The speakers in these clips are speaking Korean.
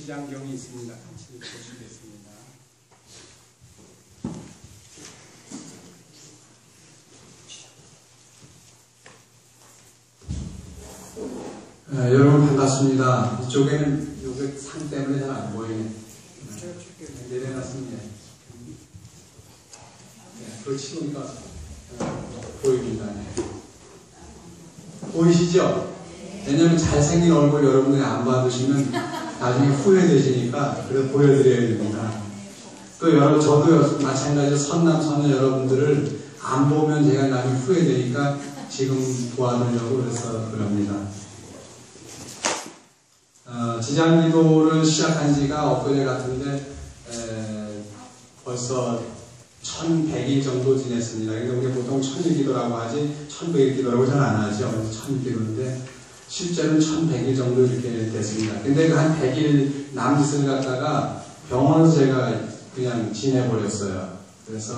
지장경이 있습니다. 같이 보시겠습니다. 여러분 반갑습니다. 이쪽에는 요게 상 때문에 잘 안 보이네. 내려놨습니다. 그걸 치우니까 보입니다. 보이시죠? 왜냐면 잘생긴 얼굴 여러분들이 안 받으시면 나중에 후회되시니까 그래서 보여드려야 됩니다. 또 저도 마찬가지로 선남 선녀 여러분들을 안 보면 제가 나중에 후회되니까 지금 도와드리려고 그래서 그럽니다. 지장기도를 시작한 지가 엊그제 같은데 벌써 1100일 정도 지냈습니다. 근데 우리 보통 1000일기도라고 하지 1100일기도라고 잘 안 하죠. 그래서 1000일기도인데 실제로는 1100일 정도 이렇게 됐습니다. 근데 그 한 100일 남짓을 갖다가 병원에서 제가 그냥 지내버렸어요. 그래서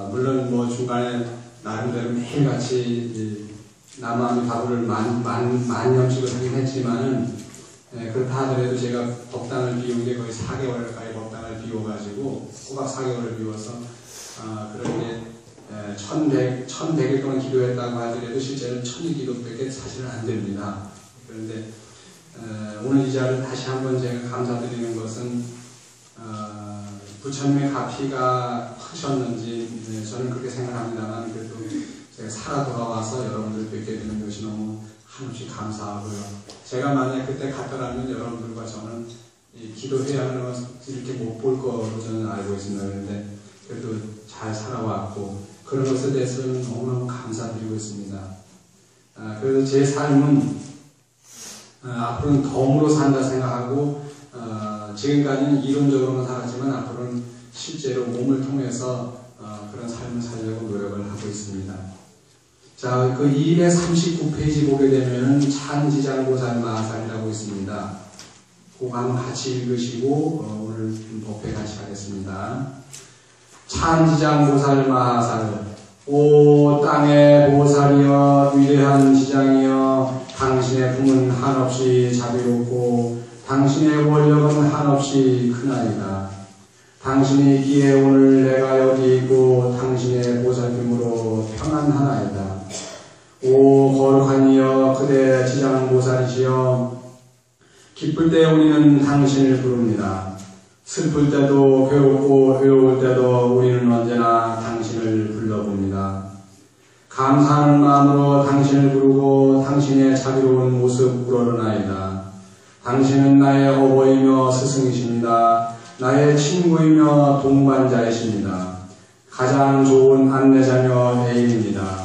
물론 뭐 중간에 나름대로 매일같이 남아미 가구를 만년씩을 하긴 했지만은 그렇다 하더라도 제가 법당을 비운 게 거의 4개월 가까이 법당을 비워가지고 꼬박 4개월을 비워서 그렇게 1100일 동안 기도했다고 하더라도 실제로는 1000일 기도밖에 사실은 안 됩니다. 그런데 오늘 이 자리를 다시 한번 제가 감사드리는 것은 부처님의 가피가 크셨는지 저는 그렇게 생각합니다만 그래도 제가 살아 돌아와서 여러분들 뵙게 되는 것이 너무 한없이 감사하고요. 제가 만약 그때 갔더라면 여러분들과 저는 기도해야 하는 것을 이렇게 못 볼 거로 저는 알고 있습니다. 그런데 그래도 잘 살아왔고 그런 것에 대해서는 너무너무 감사드리고 있습니다. 그래서 제 삶은 앞으로는 덤으로 산다 생각하고 지금까지는 이론적으로만 살았지만 앞으로는 실제로 몸을 통해서 그런 삶을 살려고 노력을 하고 있습니다. 자, 그 239페이지 보게 되면 찬지장보살 마하살이라고 있습니다. 그거 한번 같이 읽으시고 오늘 법회 같이 하겠습니다. 찬지장보살 마하살. 오 땅의 보살이여 위대한 지장이여 당신의 품은 한없이 자비롭고 당신의 원력은 한없이 크나이다. 당신이 있기에 오늘 내가 여기 있고 당신의 보살핌으로 평안하나이다. 오 거룩한 이여 그대 지장보살이시여 기쁠 때 우리는 당신을 부릅니다. 슬플 때도 괴롭고 외로울 때도 우리는 언제나 당신을 불러봅니다. 감사하는 마음으로 당신을 부르고 당신의 자비로운 모습 우러러나이다. 당신은 나의 어버이며 스승이십니다. 나의 친구이며 동반자이십니다. 가장 좋은 안내자며 애인입니다.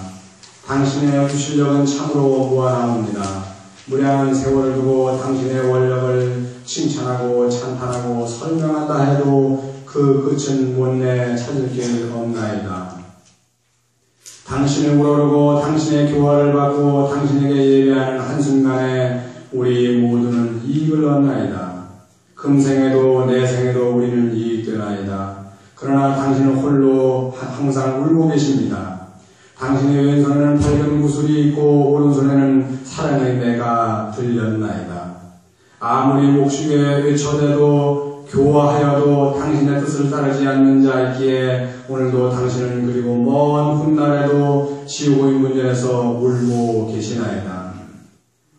당신의 유실력은 참으로 무한하옵니다. 무량한 세월을 두고 당신의 원력을 칭찬하고 찬탄하고 설명한다 해도 그 끝은 못내 찾을 길 없나이다. 당신을 우러르고 당신의 교화를 받고 당신에게 예배하는 한순간에 우리 모두는 이익을 얻나이다. 금생에도 내생에도 우리는 이익되나이다. 그러나 당신은 홀로 항상 울고 계십니다. 당신의 왼손에는 밝은 구슬이 있고 오른손에는 사랑의 매가 들렸나이다. 아무리 목축에 외쳐대도 교화하여도 당신의 뜻을 따르지 않는 자 있기에 오늘도 당신은 그리고 먼 훗날에도 지옥의 문전에서 울고 계시나이다.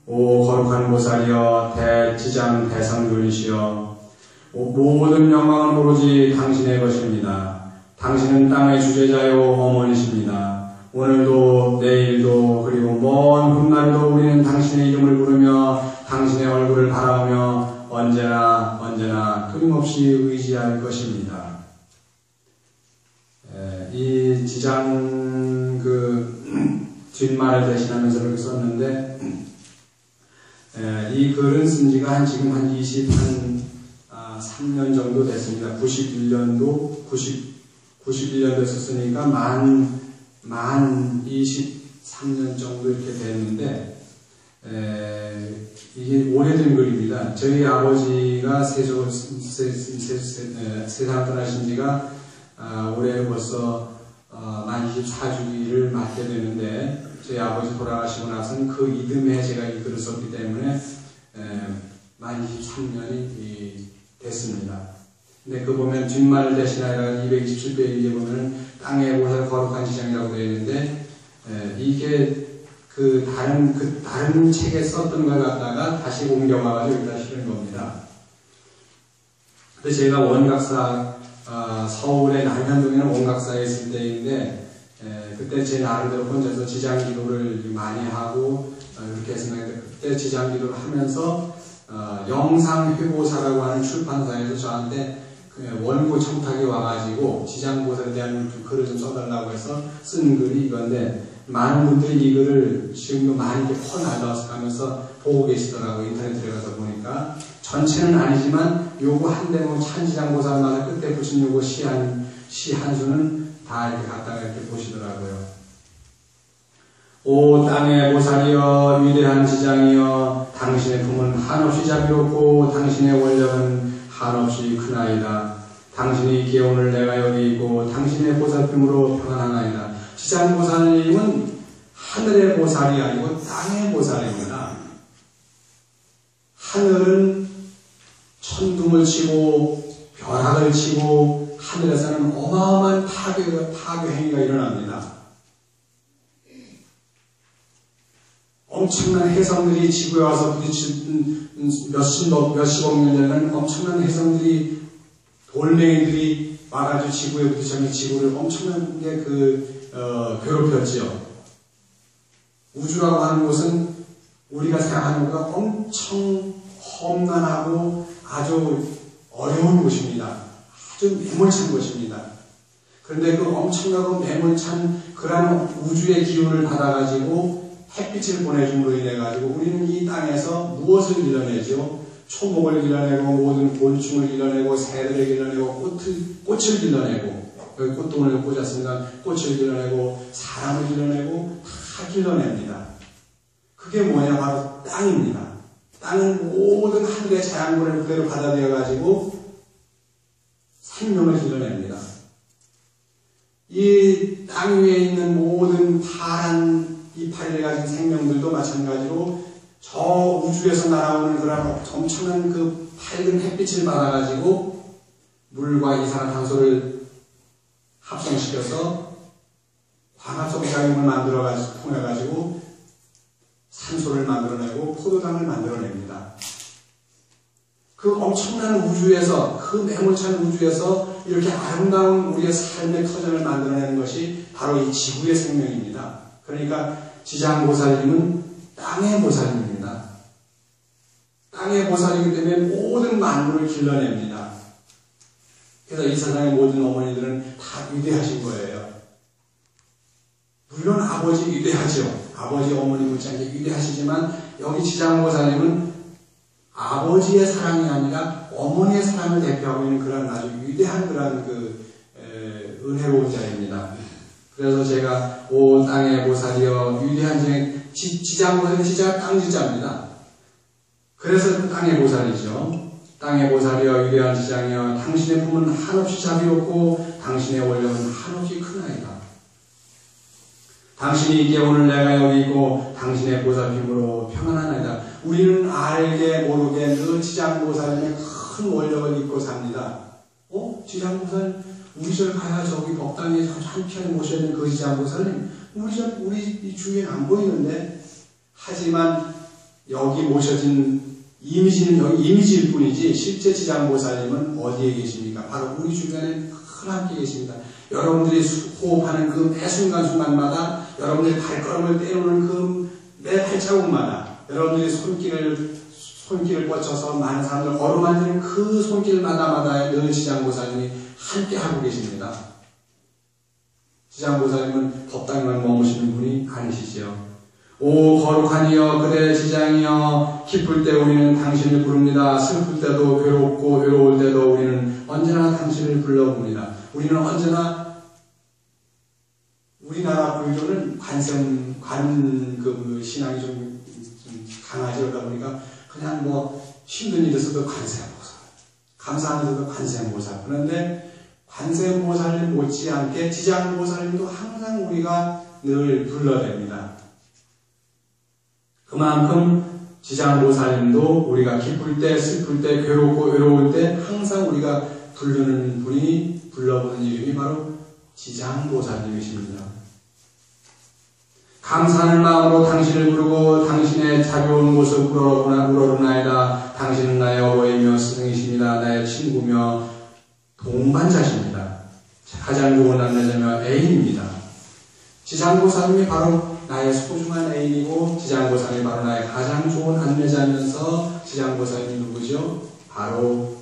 오 거룩한 보살이여 대지장 대성군이시여 모든 영광은 오로지 당신의 것입니다. 당신은 땅의 주제자요 어머니십니다. 오늘도 내일도 그리고 먼 훗날도 우리는 당신의 이름을 부르며 당신의 얼굴을 바라보며 언제나 끊임없이 의지할 것입니다. 이 지장 뒷말을 대신하면서 이렇게 썼는데 이 글은 쓴 지가 지금 한 3년 정도 됐습니다. 91년도에 썼으니까 만 23년 정도 이렇게 됐는데, 이게 오래된 글입니다. 저희 아버지가 세상 떠나신 지가 올해 벌써 만 24주기를 맞게 되는데, 저희 아버지 돌아가시고 나서는 그 이듬해 제가 이 글을 썼기 때문에 만 한 23년이 됐습니다. 근데 그 보면 뒷말을 대신하여 227페이지에 보면 땅의 보살 거룩한 지장이라고 되어 있는데, 이게 다른 책에 썼던 걸 갖다가 다시 옮겨와가지고 여기다 실은 겁니다. 근데 제가 원각사, 서울의 남현동에는 원각사에 있을 때인데, 그때 제 나름대로 혼자서 지장기도를 많이 하고, 이렇게 했었는데, 그때 지장기도를 하면서, 영상회보사라고 하는 출판사에서 저한테 원고 청탁이 와가지고, 지장보살에 대한 글을 좀 써달라고 해서 쓴 글이 이건데, 많은 분들이 이 글을 지금도 많이 이렇게 퍼날라가면서 보고 계시더라고요. 인터넷에 들어가서 보니까. 전체는 아니지만, 요거 한 대목 찬지장보살마다 끝에 붙인 요거 시 한 수는 다 이렇게 갖다가 이렇게 보시더라고요. 오 땅의 보살이여 위대한 지장이여 당신의 품은 한없이 자비롭고 당신의 원력은 한없이 크나이다. 당신의 기운을 내가 여기 있고 당신의 보살핌으로 평안하나이다. 지장보살님은 하늘의 보살이 아니고 땅의 보살입니다. 하늘은 천둥을 치고 벼락을 치고 하늘에서는 어마어마한 타교 행위가 일어납니다. 엄청난 해성들이 지구에 와서 부딪힌 몇십억 년 전에는 엄청난 해성들이 돌멩이들이 와가지고 지구에 부딪혀서 지구를 엄청나게 괴롭혔지요. 우주라고 하는 곳은 우리가 생각하는 것보다 엄청 험난하고 아주 어려운 곳입니다. 아주 매몰찬 곳입니다. 그런데 그 엄청나고 매몰찬 그런 우주의 기운을 받아가지고 햇빛을 보내줌으로 인해가지고 우리는 이 땅에서 무엇을 길러내죠? 초목을 길러내고 모든 곤충을 길러내고 새들을 길러내고 꽃을 길러내고 여기 꽃동을 꽂았습니다. 꽃을 길러내고 사람을 길러내고 다 길러냅니다. 그게 뭐냐? 바로 땅입니다. 땅은 모든 하늘의 자양분을 그대로 받아들여가지고 생명을 길러냅니다. 이 땅 위에 있는 모든 파란 이파리를 가진 생명들도 마찬가지로 저 우주에서 날아오는 그런 엄청난 그 밝은 햇빛을 받아가지고 물과 이산화탄소를 합성시켜서 광합성 작용을 만들어가지고 통해가지고 산소를 만들어내고 포도당을 만들어냅니다. 그 엄청난 우주에서, 그 매몰찬 우주에서 이렇게 아름다운 우리의 삶의 터전을 만들어내는 것이 바로 이 지구의 생명입니다. 그러니까 지장보살님은 땅의 보살입니다. 땅의 보살이기 때문에 모든 만물을 길러냅니다. 그래서 이 세상의 모든 어머니들은 다 위대하신 거예요. 물론 아버지 위대하죠. 아버지 어머니 못지않게 위대하시지만 여기 지장보살님은 아버지의 사랑이 아니라 어머니의 사랑을 대표하고 있는 그런 아주 위대한 그런 은혜로운 자입니다. 그래서 제가 오 땅의 보살이여 위대한 지장보살은 지자가 땅지자입니다. 그래서 땅의 보살이죠. 땅의 보살이여 위대한 지장이여 당신의 품은 한없이 자비롭고 당신의 원력은 한없이 크나이다. 당신이 있기에 오늘 내가 여기 있고 당신의 보살핌으로 평안하나이다. 우리는 알게 모르게 늘 지장보살님의 큰 원력을 입고 삽니다. 지장보살 우리 절 가야 저기 법당에 한편에 모셔있는 그 지장보살님 우리 이 주위에는 안 보이는데 하지만 여기 모셔진 이미지는 여기 이미지일 뿐이지 실제 지장보살님은 어디에 계십니까? 바로 우리 주변에 함께 계십니다. 여러분들이 호흡하는 그 매 순간순간마다 여러분들이 발걸음을 떼우는 그 매 발자국마다 여러분들이 손길을 뻗쳐서 많은 사람들 어루만지는 그 손길마다마다에 늘 지장보살님이 함께 하고 계십니다. 지장보살님은 법당에만 머무시는 분이 아니시지요. 오 거룩하니여 그대 지장이여 기쁠 때 우리는 당신을 부릅니다. 슬플 때도 괴롭고 외로울 때도 우리는 언제나 당신을 불러봅니다. 우리는 언제나 우리나라 불교는 신앙이 좀 강하지 그러다 보니까 그냥 힘든 일이 있어도 관세음보살, 감사한 일도 관세음보살. 그런데 관세음보살님 못지않게 지장보살님도 항상 우리가 늘 불러댑니다. 그만큼 지장보살님도 우리가 기쁠 때, 슬플 때, 괴롭고 외로울 때 항상 우리가 부르는 분이, 불러보는 이름이 바로 지장보살님이십니다. 감사하는 마음으로 당신을 부르고 당신의 자비로운 모습 우러러나이다. 당신은 나의 어버이며 스승이십니다. 나의 친구며 동반자십니다. 가장 좋은 남자자며 애인입니다. 지장보살님이 바로 나의 소중한 애인이고 지장보살님이 바로 나의 가장 좋은 안내자면서 지장보살님이 누구죠? 바로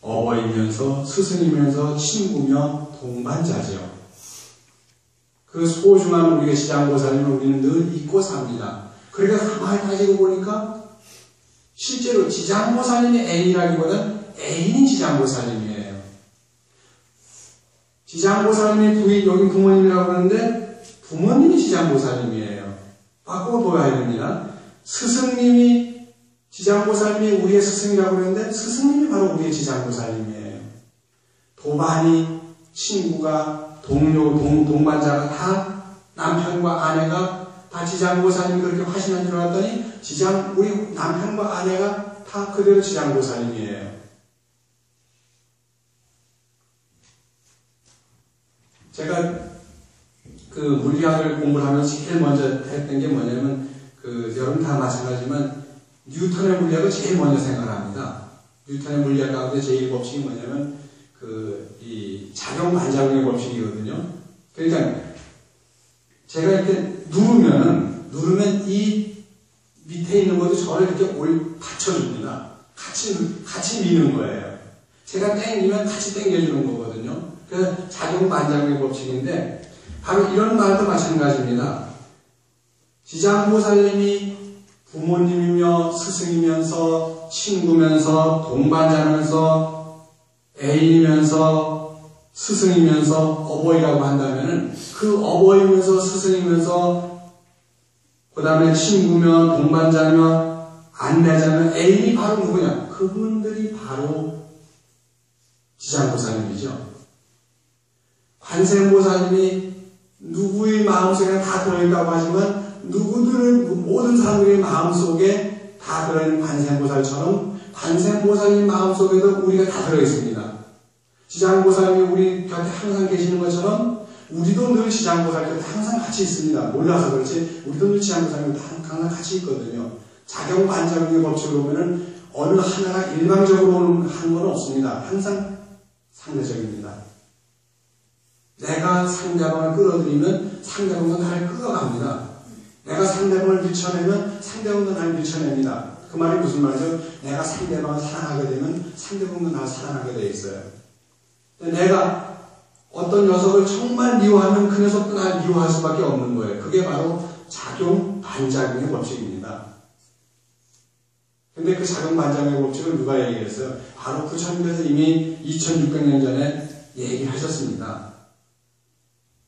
어버이면서 스승이면서 친구며 동반자죠. 그 소중한 우리의 지장보살님을 우리는 늘 잊고 삽니다. 그러니까 가만히 따지고 보니까 실제로 지장보살님이 애인이라기보다는 애인이 지장보살님이에요. 지장보살님이 부인, 여기 부모님이라고 그러는데 부모님이 지장보살님이에요. 바꿔봐야 됩니다. 스승님이 지장보살님이 우리의 스승이라고 그러는데 스승님이 바로 우리의 지장보살님이에요. 도반이, 친구가, 동료, 동반자가 다 남편과 아내가 다 지장보살님이 그렇게 화신한 줄 알았더니 우리 남편과 아내가 다 그대로 지장보살님이에요. 제가 그 물리학을 공부를 하면서 제일 먼저 했던 게 뭐냐면 여러분 다 마찬가지지만 뉴턴의 물리학을 제일 먼저 생각합니다. 뉴턴의 물리학 가운데 제1법칙이 뭐냐면 이 작용 반작용의 법칙이거든요. 그러니까 제가 이렇게 누르면 이 밑에 있는 것도 저를 이렇게 받쳐줍니다. 같이 미는 거예요. 제가 땡기면 같이 땡겨주는 거거든요. 그래서 작용 반작용의 법칙인데 바로 이런 말도 마찬가지입니다. 지장보살님이 부모님이며 스승이면서 친구면서 동반자면서 애인이면서 스승이면서 어버이라고 한다면 그 어버이면서 스승이면서 그 다음에 친구면 동반자면 안내자면 애인이 바로 누구냐? 그분들이 바로 지장보살님이죠. 관세음보살님이 누구의 마음속에 다 들어있다고 하지만 모든 사람들의 마음속에 다 들어있는 관세음보살처럼 관세음보살님 마음속에도 우리가 다 들어있습니다. 지장보살님이 우리 곁에 항상 계시는 것처럼 우리도 늘 지장보살 곁에 항상 같이 있습니다. 몰라서 그렇지 우리도 늘 지장보살님 항상 같이 있거든요. 작용 반작용의 법칙으로 보면은 어느 하나가 일방적으로 하는 건 없습니다. 항상 상대적입니다. 내가 상대방을 끌어들이면 상대방도 나를 끌어갑니다. 내가 상대방을 밀쳐내면 상대방도 나를 밀쳐냅니다. 그 말이 무슨 말이죠? 내가 상대방을 사랑하게 되면 상대방도 나를 사랑하게 돼 있어요. 내가 어떤 녀석을 정말 미워하면 그 녀석도 나를 미워할 수밖에 없는 거예요. 그게 바로 작용 반작용의 법칙입니다. 근데 그 작용 반작용의 법칙을 누가 얘기했어요? 바로 부처님께서 이미 2600년 전에 얘기하셨습니다.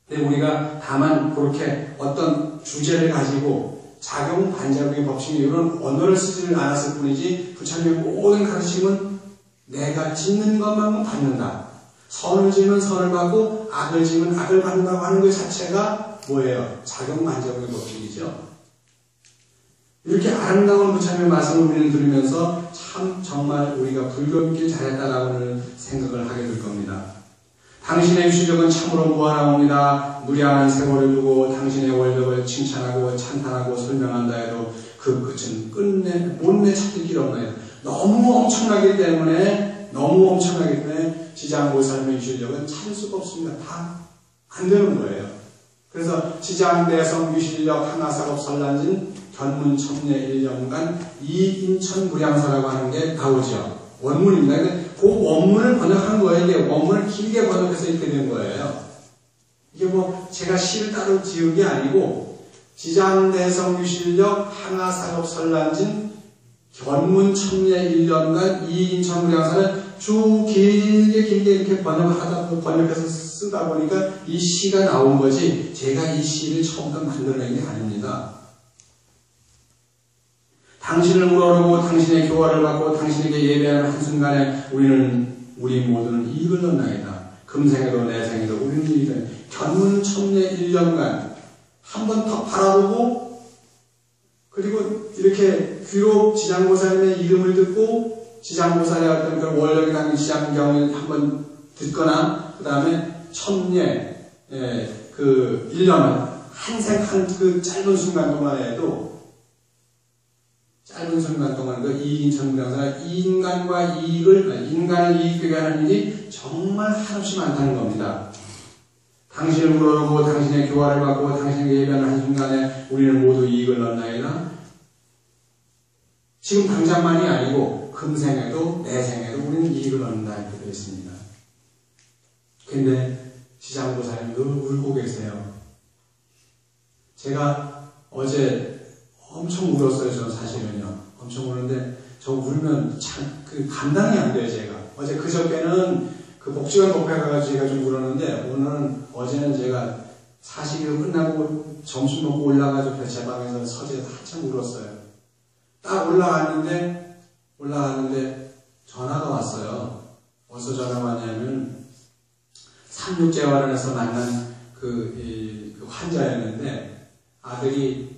근데 우리가 다만 그렇게 어떤 주제를 가지고 작용 반작용의 법칙이 이런 언어를 쓰지를 않았을 뿐이지 부처님의 모든 가르침은 내가 짓는 것만은 받는다. 선을 지으면 선을 받고 악을 지으면 악을 받는다고 하는 것 자체가 뭐예요? 작용 반작용의 법칙이죠. 이렇게 아름다운 부처님의 말씀을 우리는 들으면서 참 정말 우리가 불교있길 잘했다라고 생각을 하게 될 겁니다. 당신의 유시력은 참으로 무한하옵니다. 무량한 세월을 두고 당신의 월덕을 칭찬하고 찬탄하고 설명한다 해도 그 끝은 못내 찾을 길 없나요? 너무 엄청나기 때문에 지장보살님의 유실력은 찾을 수가 없습니다. 다 안 되는 거예요. 그래서 지장대성 유실력 하나사급 설란진 견문천례 1년간 이인천무량사라고 하는 게 나오죠. 원문입니다. 그 원문을 번역한 거예요. 이게 원문을 길게 번역해서 이렇게 된 거예요. 이게 뭐 제가 시를 따로 지은 게 아니고 지장대성 유실력 하나사급 설란진 견문천례 1년간 이인천무량사를 쭉 길게 이렇게 번역해서 쓰다 보니까 이 시가 나온 거지 제가 이 시를 처음부터 만들어낸 게 아닙니다. 당신을 우러르고 당신의 교화를 받고 당신에게 예배하는 한순간에 우리 모두는 이익을 얻나이다. 금생에도 내생에도 우리는 이익을 견문천례 1년간 한 번 더 바라보고 그리고 이렇게 귀로 지장보살님의 이름을 듣고 지장보살의 어떤 그 원력이 담긴 지장경을 한번 듣거나 그 다음에 천례 그 1년 한생한 그 짧은 순간 동안에도 짧은 순간 동안 그 이익인 천명사가 인간을 이익되게 하는 일이 정말 한없이 많다는 겁니다. 당신을 우러러보고 당신의 교화를 받고 당신에게 예배하는 한순간에 우리는 모두 이익을 얻나이다. 지금 당장만이 아니고 금생에도 내생에도 우리는 이익을 얻는다 이렇게 되어 있습니다. 근데 지장보살님 늘 울고 계세요. 제가 어제 엄청 울었어요. 저는 사실은요. 엄청 우는데 저 울면 참 그 감당이 안 돼요. 제가 어제 그저께는 그 복지관 독회 가가지고 제가 좀 울었는데 어제는 제가 사식이 끝나고 점심 먹고 올라가지고 제 방에서 서재에서 한참 울었어요. 딱 올라갔는데 전화가 왔어요. 어디서 전화가 왔냐면 삼육재활원에서 만난 그 환자였는데 아들이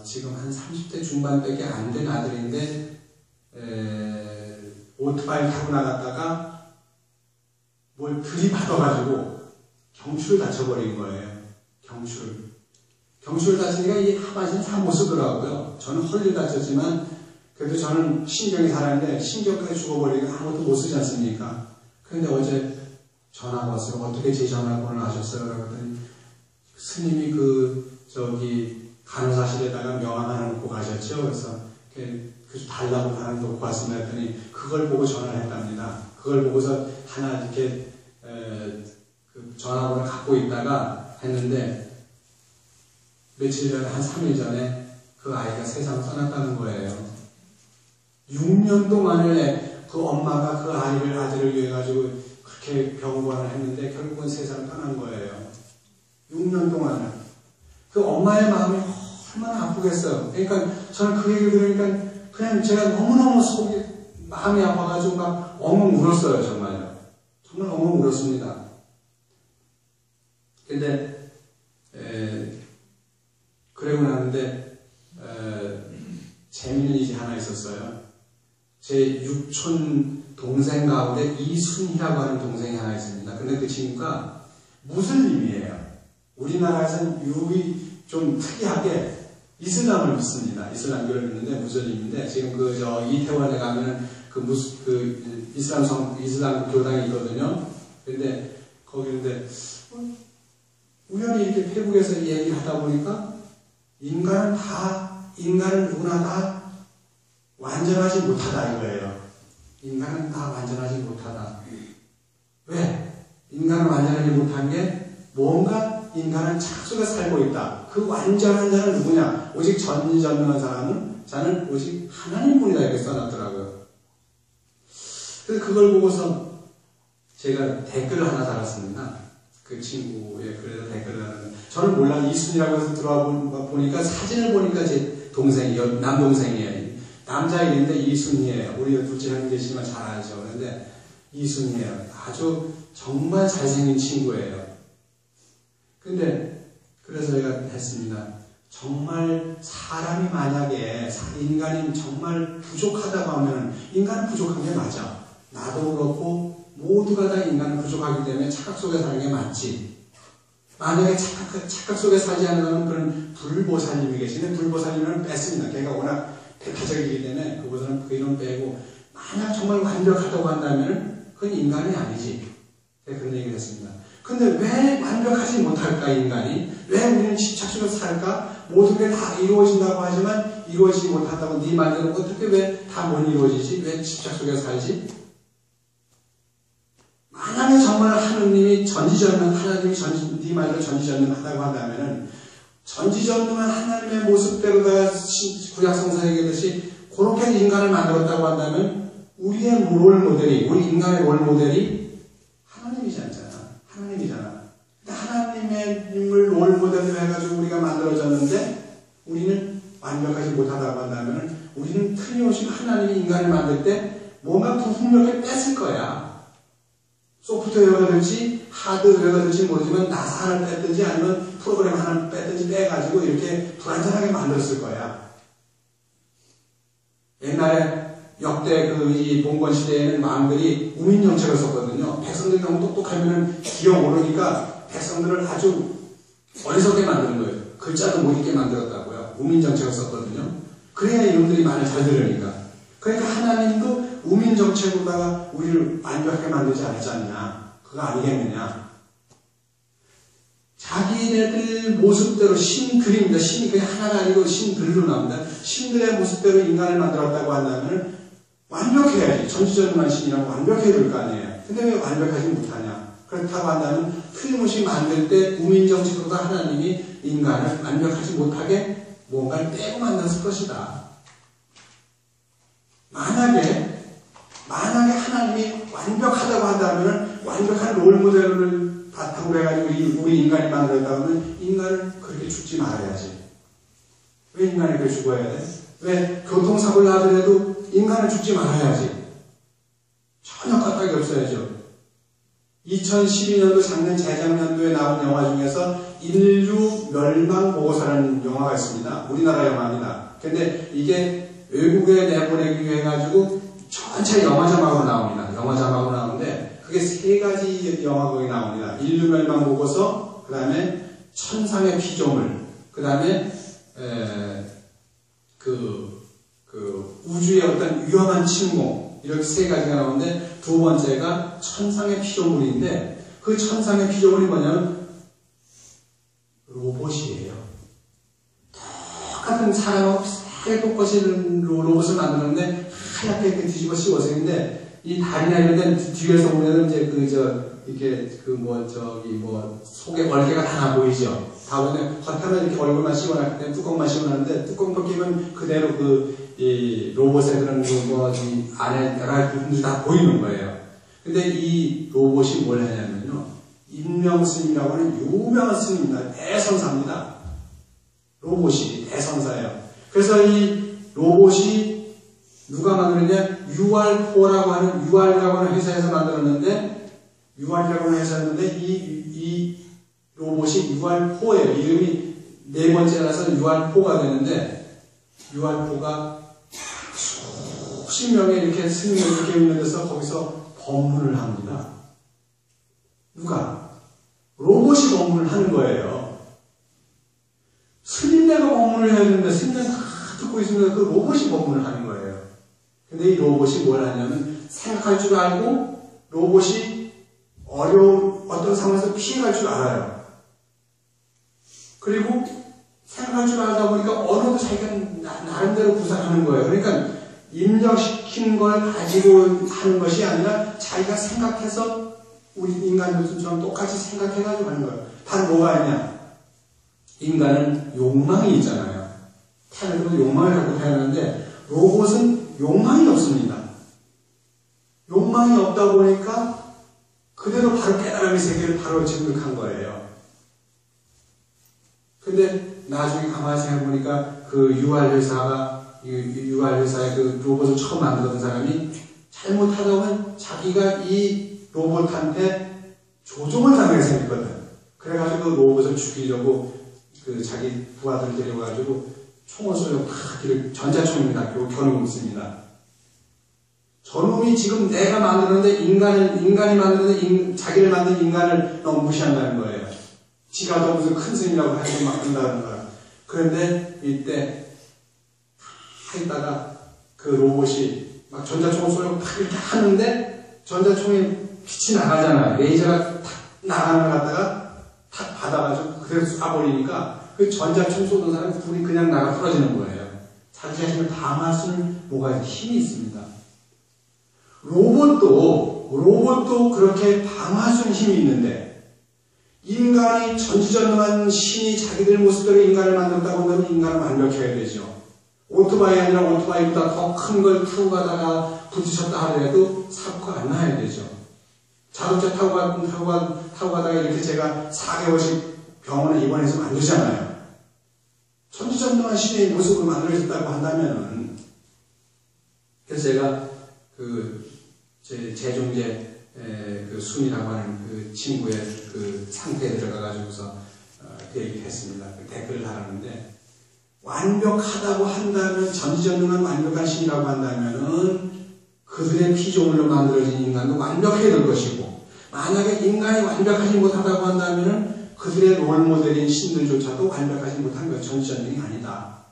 지금 한 30대 중반밖에 안 된 아들인데 오토바이 타고 나갔다가 뭘 들이받아가지고 경추를 다쳐버린 거예요. 경추를 다치니까 이 하반신을 다 못 쓰더라고요. 저는 헐리 다쳤지만 그래도 저는 신경이 살았는데 신경까지 죽어버리니까 아무것도 못 쓰지 않습니까? 그런데 어제 전화가 왔어요. 어떻게 제 전화번호를 아셨어요? 그랬더니 스님이 간호사실에다가 명함 하나 놓고 가셨죠. 그래서 달라고 하나 놓고 왔습니다. 했더니 그걸 보고 전화를 했답니다. 그걸 보고서 하나 이렇게 그 전화번호를 갖고 있다가 했는데 며칠 전에 한 3일 전에 그 아이가 세상을 떠났다는 거예요. 6년 동안을 그 엄마가 그 아들을 위해 가지고 그렇게 병원을 했는데 결국은 세상을 떠난 거예요. 6년 동안을. 그 엄마의 마음이 얼마나 아프겠어요. 그러니까 저는 그 얘기를 들으니까 그냥 제가 너무너무 마음이 아파가지고 막 엉엉 울었어요. 정말요. 정말 엉엉 울었습니다. 근데 그러고 나는데 재미있는 일이 하나 있었어요. 제 육촌 동생 가운데 이순희라고 하는 동생이 하나 있습니다. 근데 그 친구가 무슬림이에요. 우리나라에서는 좀 특이하게 이슬람을 믿습니다. 이슬람교를 믿는데 무슬림인데 지금 이태원에 가면은 이슬람 교당이 있거든요. 근데 거기인데 우연히 이렇게 페북에서 얘기를 하다 보니까 인간은 누구나 다 완전하지 못하다 이거예요. 인간은 다 완전하지 못하다. 왜? 인간은 완전하지 못한 게 뭔가 인간은 착각 속에 살고 있다. 그 완전한 자는 누구냐? 오직 전지전능한 자는 오직 하나님뿐이다 이렇게 써놨더라고요. 그래서 그걸 보고서 제가 댓글을 하나 달았습니다. 그 친구의 글에다 댓글을 하는 저는 몰라 이순이라고 해서 들어와 보니까 사진을 보니까 제 동생이요. 남동생이에요. 남자애인데 이순이에요. 우리 둘째 형님 계시지만 잘 알죠. 그런데 이순이에요. 아주 정말 잘생긴 친구예요. 근데 그래서 제가 했습니다. 정말 사람이 만약에 인간이 정말 부족하다고 하면 인간은 부족한 게 맞아. 나도 그렇고 모두가 다 인간은 부족하기 때문에 착각 속에 사는 게 맞지. 만약에 착각 속에 살지 않으면 그런 불보살님이 계시는데 불보살님은 뺐습니다. 걔가 워낙 대타적이기 때문에 그보다는 그 이름 빼고 만약 정말 완벽하다고 한다면 그건 인간이 아니지. 제가 그런 얘기를 했습니다. 근데 왜 완벽하지 못할까 인간이? 왜 우리는 집착 속에서 살까? 모든 게 다 이루어진다고 하지만 이루어지지 못한다고 네 말대로 어떻게 왜 다 못 이루어지지? 왜 집착 속에서 살지? 만약에 정말 하나님이 네 말대로 전지전능하다고 한다면은 전지전능한 하나님의 모습대로다가 구약성서에 얘기했듯이 그렇게 인간을 만들었다고 한다면 우리의 롤모델이 우리 인간의 롤모델이 하나님이잖아. 하나님을 롤모델로 해가지고 우리가 만들어졌는데 우리는 완벽하지 못하다고 한다면 우리는 틀림없이 하나님이 인간을 만들 때 뭔가 부품력을 뺐을 거야. 소프트웨어가 될지 하드웨어가 될지 모르지만 나사 하나를 뺐든지 아니면 프로그램 하나를 뺐든지 빼가지고 이렇게 불완전하게 만들었을 거야. 옛날에 역대 이 봉건 시대에는 왕들이 우민 정책을 썼거든요. 백성들이 너무 똑똑하면 기어 오르니까 백성들을 아주 어리석게 만드는 거예요. 글자도 못 읽게 만들었다고요. 우민 정책을 썼거든요. 그래야 이놈들이 말을 잘 들으니까. 그러니까 하나님도 우민 정책으로다가 우리를 완벽하게 만들지 않지 않냐. 그거 아니겠느냐. 자기네들 모습대로 신들입니다. 신이 그냥 하나가 아니고 신들로 나옵니다. 신들의 모습대로 인간을 만들었다고 한다면 완벽해야지. 전지전능한 신이라면 완벽해야 될 거 아니에요. 근데 왜 완벽하지 못하냐. 그렇다고 한다면 틀림없이 만들 때 우민정책으로도 하나님이 인간을 완벽하지 못하게 뭔가를 빼고 만들었을 것이다. 만약에 하나님이 완벽하다고 한다면 완벽한 롤모델을 바탕으로 해가지고 우리 인간이 만들었다고 하면 인간은 그렇게 죽지 말아야지. 왜 인간이 그렇게 죽어야 돼? 왜 교통사고를 나더라도 인간은 죽지 말아야지. 전혀 까딱이 없어야죠. 2012년도 작년 재작년도에 나온 영화 중에서 인류 멸망 보고서라는 영화가 있습니다. 우리나라 영화입니다. 근데 이게 외국에 내보내기 위해 가지고 전체 영화 자막으로 나옵니다. 영화 자막으로 나오는데 그게 세 가지 영화가 나옵니다. 인류 멸망 보고서, 그 다음에 천상의 피조물, 그 다음에 우주의 어떤 위험한 침공, 이렇게 세 가지가 나오는데 두 번째가 천상의 피조물인데 그 천상의 피조물이 뭐냐면 로봇이에요. 똑같은 사람하고 비슷하게 똑같이 로봇을 만들었는데 하얗게 이렇게 뒤집어 씌워서 있는데 이 다리나 이런 데는 뒤에서 보면은 이제 속에 얼개가 다 안 보이죠. 다 보면 겉에는 이렇게 얼굴만 씌워놨기 때문에 뚜껑만 씌워놨는데 뚜껑 벗기면 그대로 이 로봇의 그런 이 안에 여러 가지 부분들이 다 보이는 거예요. 근데 이 로봇이 뭘 하냐면요. 인명스님이라고 하는 유명한 스님입니다. 대선사입니다. 로봇이 대선사예요. 그래서 이 로봇이 누가 만들었냐? UR4라고 하는, UR이라고 하는 회사에서 만들었는데, UR이라고 하는 회사였는데, 이 로봇이 UR4예요. 이름이 네 번째라서 UR4가 되는데, UR4가 수십 명의 이렇게 스님이 이렇게 있는 데서 거기서 법문을 합니다. 누가? 로봇이 법문을 하는 거예요. 스님네가 법문을 해야 되는데, 스님네는 다 듣고 있으면 그 로봇이 법문을 하는 거예요. 근데 이 로봇이 뭘 하냐면 생각할 줄 알고 로봇이 어려운 어떤 상황에서 피해갈 줄 알아요. 그리고 생각할 줄 알다 보니까 언어도 자기가 나름대로 구사하는 거예요. 그러니까 입력시킨 걸 가지고 하는 것이 아니라 자기가 생각해서 우리 인간들처럼 똑같이 생각해가지고 하는 거예요. 단 뭐가 있냐? 인간은 욕망이 있잖아요. 태어나서 욕망을 갖고 태어났는데 로봇은 욕망이 없습니다. 욕망이 없다 보니까 그대로 바로 깨달음의 세계를 바로 증득한 거예요. 근데 나중에 가만히 생각해보니까 그 UR 회사의 그 로봇을 처음 만들었던 사람이 잘못하다 보면 자기가 이 로봇한테 조종을 당하게 생겼거든. 그래가지고 그 로봇을 죽이려고 그 자기 부하들을 데려가지고 총을 쏘려고 전자총입니다. 겨누고 있습니다. 저놈이 지금 내가 만드는데 인간이 만드는데 자기를 만든 인간을 너무 무시한다는 거예요. 지가 더 무슨 큰 스님이라고 해서 막 한다는 거야. 그런데 이때 하다가 그 로봇이 막 전자총을 쏘려고 탁 이렇게 하는데 전자총이 빛이 나가잖아요. 레이저가 탁 나가는 걸 갖다가 탁 받아가지고 그대로 쏴버리니까 그 전자총 쏘는 사람이 불이 그냥 나가 떨어지는 거예요. 자기 자신을 방어할 수 있는 뭐가 힘이 있습니다. 로봇도 그렇게 방어할 수 있는 힘이 있는데 인간이 전지전능한 신이 자기들 모습대로 인간을 만들었다고 하면 인간은 완벽해야 되죠. 오토바이 아니라 오토바이보다 더 큰 걸 타고 가다가 부딪혔다 하더라도 사고가 안 나야 되죠. 자동차 타고 가다가 이렇게 제가 4개월씩 병원에 입원해서 안 되잖아요. 전지전능한 신의 모습을 만들어졌다고 한다면은. 그래서 제가 제 재종제 그 순이라고 하는 그 친구의 그 상태에 들어가가지고서 그렇게 얘기했습니다. 댓글을 달았는데, 완벽하다고 한다면, 전지전능한 완벽한 신이라고 한다면은 그들의 피조물로 만들어진 인간도 완벽해야 될 것이고, 만약에 인간이 완벽하지 못하다고 한다면은 그들의 롤모델인 신들조차도 완벽하지 못한 것, 전지전능이 아니다.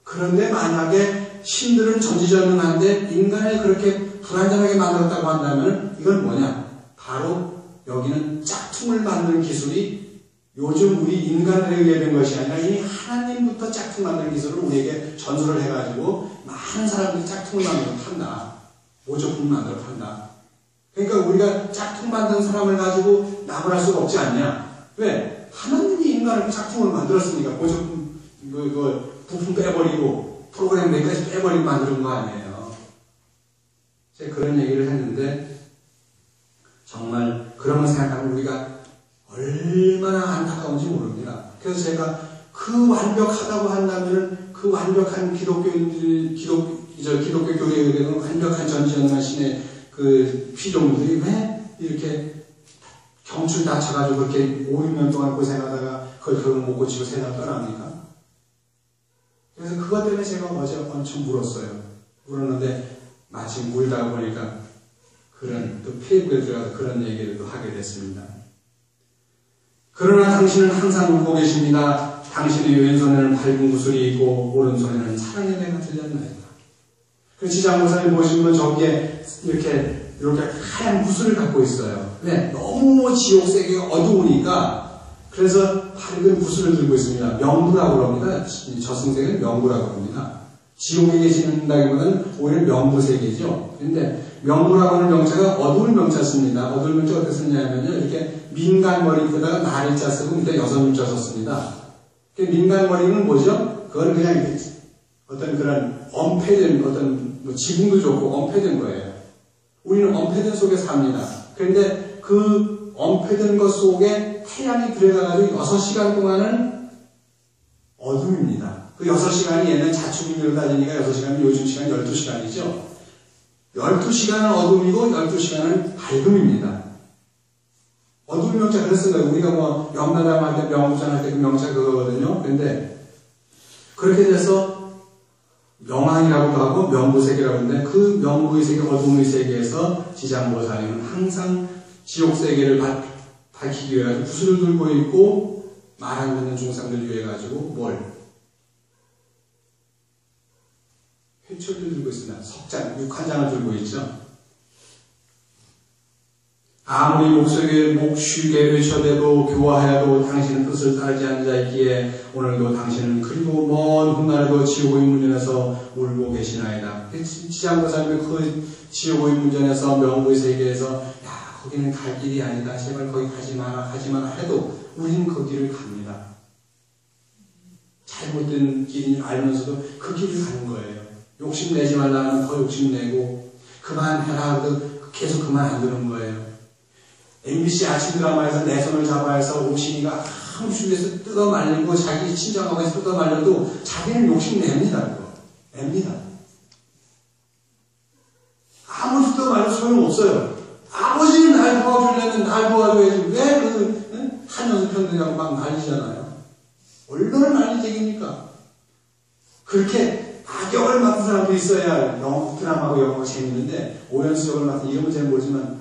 그런데 만약에 신들은 전지전능한데 인간을 그렇게 불완전하게 만들었다고 한다면 이건 뭐냐? 바로 여기는 짝퉁을 만드는 기술이 요즘 우리 인간들에 의해 된 것이 아니라 이미 하나님부터 짝퉁 만드는 기술을 우리에게 전수를 해가지고 많은 사람들이 짝퉁을 만들어 판다. 모조품을 만들어 판다. 그러니까 우리가 짝퉁 만든 사람을 가지고 나무랄 수가 없지 않냐? 왜? 하나님이 인간을 짝퉁을 만들었으니까 모조품, 부품 빼버리고 프로그램 몇 가지 빼버리고 만드는 거 아니에요. 제가 그런 얘기를 했는데 정말 그런 걸 생각하면 우리가 얼마나 안타까운지 모릅니다. 그래서 제가 그 완벽하다고 한다면은 그 완벽한 기독교인들, 기독교 교리에 의해서 완벽한 전지전능한 신의 그 피조물들이 왜 이렇게 경출 다쳐가지고 그렇게 5, 6년 동안 고생하다가 그걸 결국 못 고치고 세상 떠납니까? 그래서 그것 때문에 제가 어제 엄청 물었어요. 물었는데 마침 물다 보니까 그런 또 페이북에 들어가서 그런 얘기를 또 하게 됐습니다. 그러나 당신은 항상 울고 계십니다. 당신의 왼손에는 밝은 구슬이 있고 오른손에는 사랑의 내가 들렸나이다. 그 지장보살을 보시면 저기에 이렇게 하얀 구슬을 갖고 있어요. 왜? 너무 지옥 세계가 어두우니까 그래서 밝은 구슬을 들고 있습니다. 명부라고 합니다. 저승세계는 명부라고 합니다. 지옥에 계신다기보다는 오히려 명부세계죠. 그런데 명부라고 하는 명자가 어두운 명자 씁니다. 어두운 명자 어떻게 쓰냐면요. 이렇게 민간머리에다가 나리자 쓰고 밑에 6문자 썼습니다. 민간머리는 뭐죠? 그건 그냥 어떤 그런 엄폐된 어떤 지붕도 좋고 엄폐된 거예요. 우리는 엄폐된 속에 삽니다. 그런데 그 엄폐된 것 속에 태양이 들어가가지고 6시간 동안은 어둠입니다. 그 6시간이 얘는 자축인으로 따지니까 6시간이 요즘 시간 12시간이죠. 12시간은 어둠이고 12시간은 밝음입니다. 어둠 명자 그랬어요. 우리가 뭐 영나담 할 때 명부장 할 때 그 명자 그거거든요. 그런데 그렇게 돼서 명왕이라고도 하고 명부세계라고 하는데 그 명부의 세계, 어둠의 세계에서 지장보살님은 항상 지옥세계를 밝히기 위해 구슬을 들고 있고 말 안 듣는 중상들 위해 가지고 뭘? 회초리를 들고 있습니다. 석장, 6한장을 들고 있죠. 아무리 목 쉬게 외쳐대도 교화하여도 당신은 뜻을 따르지 않는 자이기에 오늘도 당신은 그리고 먼 훗날에도 지옥의 문전에서 울고 계시나이다. 지장보살님이 그 지옥의 문전에서 명부의 세계에서 야 거기는 갈 길이 아니다. 제발 거기 가지 마라 해도 우리는 그 길을 갑니다. 잘못된 길인 알면서도 그 길을 가는 거예요. 욕심내지 말라면 더 욕심내고 그만해라 해도 계속 그만 안 되는 거예요. MBC 아침 드라마에서 내 손을 잡아 해서 옥신이가 아무 주위에서 뜯어 말리고 자기 친정하고서 뜯어 말려도 자기는 욕심냅니다. 냅니다. 아무 뜯어 말려도 소용없어요. 아버지는 날 도와주려면 날 도와줘야지 왜 그 한연수 편드냐고 막 난리잖아요. 얼마나 난리쟁입니까? 그렇게 악역을 맡은 사람도 있어야 드라마하고 영화가 재밌는데 오연수 역을 맡은 이름은 잘 모르지만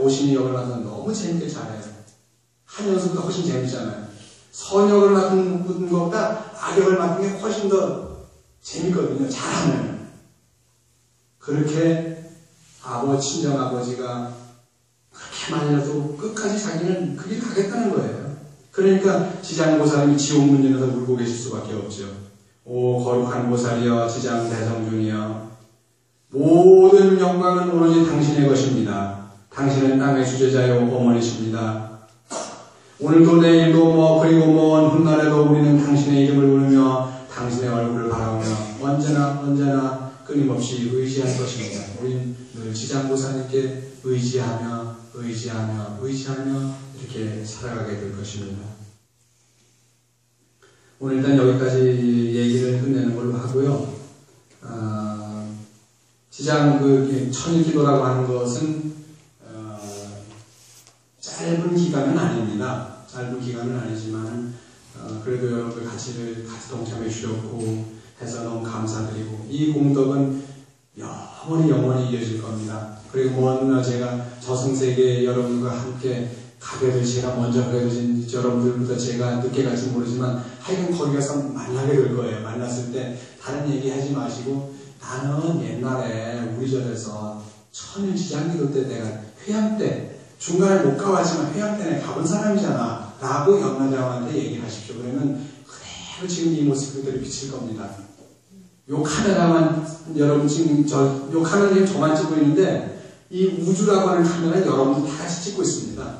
오신이 역을 맡은 너무 재밌게 잘해요. 한연수보다 훨씬 재밌잖아요. 선역을 맡은 것보다 악역을 맡은 게 훨씬 더 재밌거든요. 잘하면. 그렇게 친정아버지가 그렇게 말려도 끝까지 자기는 그 길 가겠다는 거예요. 그러니까 지장보살님이 지옥 문전에서 울고 계실 수밖에 없죠. 오 거룩한 보살이여 지장대성중이여 모든 영광은 오로지 당신의 것입니다. 당신은 땅의 주제자요 어머니십니다. 오늘도 내일도 그리고 먼 훗날에도 우리는 당신의 이름을 부르며 당신의 얼굴을 바라보며 언제나 끊임없이 의지할 것입니다. 우리는 늘 지장보살님께 의지하며 이렇게 살아가게 될 것입니다. 오늘 일단 여기까지 얘기를 끝내는 걸로 하고요. 지장 천일기도라고 하는 것은 짧은 기간은 아닙니다. 짧은 기간은 아니지만 그래도 여러분들 같이 동참해 주셨고 해서 너무 감사드리고 이 공덕은 영원히 이어질 겁니다. 그리고 먼 제가 저승세계 여러분과 함께 가게 될 제가 먼저 가게 된 여러분들보다 제가 늦게 갈지 모르지만 하여간 거기 가서 만나게 될 거예요. 만났을 때 다른 얘기 하지 마시고 나는 옛날에 우리 절에서 천일지장기도 때 내가 회양 때 중간에 못 가봤지만 회양 때 내가 가본 사람이잖아 라고 염라대왕한테 얘기를 하십시오. 그러면 그대로 지금 이 모습 그대로 비칠 겁니다. 욕하느라만 여러분 지금 욕하는 게 저만 찍고 있는데 이 우주라고 하는 카메라 여러분들 다 같이 찍고 있습니다.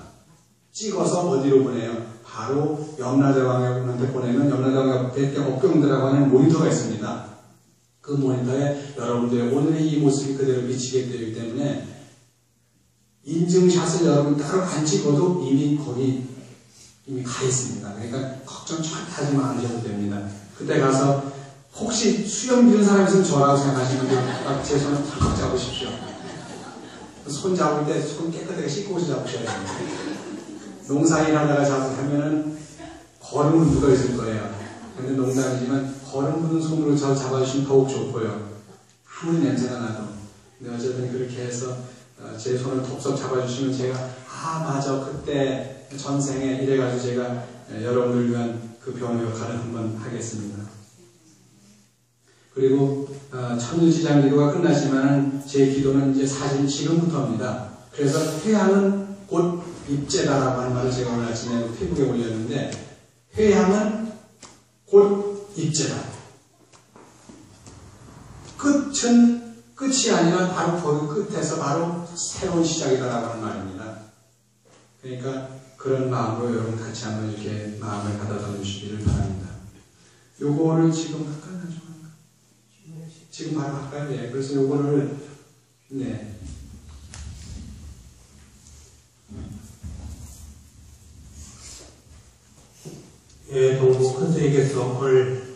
찍어서 어디로 보내요? 바로 염라대왕한테 보내면 염라대왕의 업경들하고 하는 모니터가 있습니다. 그 모니터에 여러분들의 오늘의 이 모습이 그대로 비치게 되기 때문에 인증샷을 여러분 따로 안 찍어도 이미 거기 가 있습니다. 그러니까 걱정 절대 하지 않으셔도 됩니다. 그때 가서 혹시 수염 기른 사람이 있으면 저라고 생각하시면 제 손을 탁 잡으십시오. 손 잡을 때 손 깨끗하게 씻고 오셔 잡으셔야 됩니다. 농사일 하다가 잘못하면은 거름 묻어 있을 거예요. 근데 농담이지만 거름 묻은 손으로 저 잡아주시면 더욱 좋고요. 아무리 냄새가 나도. 근데 어쨌든 그렇게 해서 제 손을 덥석 잡아주시면 제가 맞아 그때 전생에 이래가지고 제가 여러분들 위한 그 병의 역할을 한번 하겠습니다. 그리고 천일지장 기도가 끝나지만 제 기도는 이제 사실 지금부터입니다. 그래서 회향은 곧 입제다라고 하는 말을 제가 오늘 아침에 페이북에 올렸는데 회향은 곧 입제다. 끝이 아니라 바로 그 끝에서 바로 새로운 시작이다라고 하는 말입니다. 그러니까 그런 마음으로 여러분 같이 한번 이렇게 마음을 가다듬어 주시기를 바랍니다. 요거를 지금 할까요? 지금 바로 할까요? 네. 그래서 요거를 네. 예, 동부 큰스님께서 오늘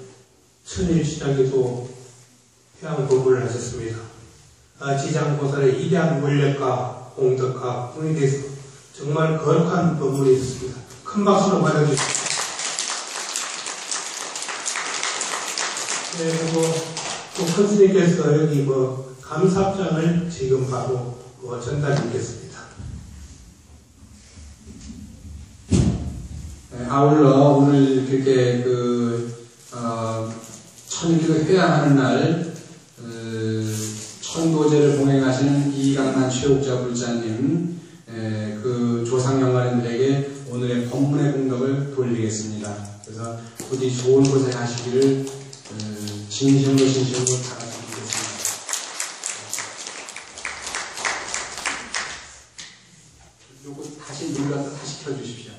천일시장기도 회양 도부를 하셨습니다. 지장보살의 위대한 원력과 공덕과 운에 대해서 정말 거룩한 법문이 있었습니다. 큰 박수로 받아주십시오. 네, 그리고 또 큰스님께서 여기 감사장을 지금 바로 전달드리겠습니다. 아울러 오늘 그렇게 천일기도 회양하는 날 천도제를 봉행하시는 이강만 최옥자 불자님 그 조상영가님들에게 오늘의 법문의 공덕을 돌리겠습니다. 그래서 부디 좋은 곳에 가시기를 진심으로 다 같이 빌겠습니다. 요거 다시 눌러서 다시 켜주십시오.